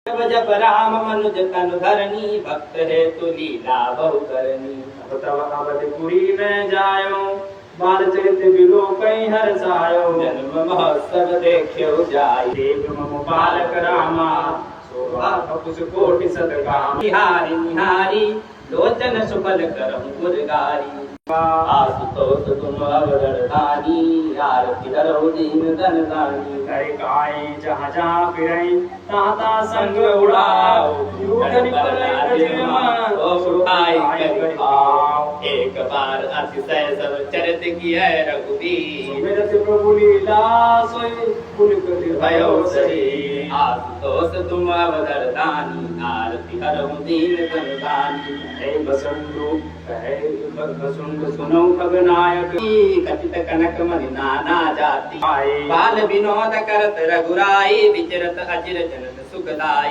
जब राम मनुज तनु धरनी भक्त है तु लीला बहु करनी। तब अवधपुरी में जायो बाल चरित बिलो कहीं हर सायो। जन्म महोत्सव देख्यो जाय देव मम बालक रामा शोभा कपुष कोटि सदकाम। निहारी निहारी लोचन सुफल करम गुरगारी। आशुतोष तुम अवधरधानी आरती धरो दीन धन दानी। हरि काई जहाँ जहाँ फिरई ताता संग उड़ाओ। यूठन परै अजय ओ सुखाई कर खाओ। एक बार अतिशय सब चरित किया रघुवीर। सुमिरत प्रभु लीला सोई पुलक भयो सरी। आशुतोष तुम अवधरधानी आरती धरो दीन धन दानी। हे बसंतु कहे बसुंड सुनो खगनायक। कथित कनक मणि नाना जाति आए बाल विनोद करत रघुराई। विचरत अचिर जनत सुखदाई।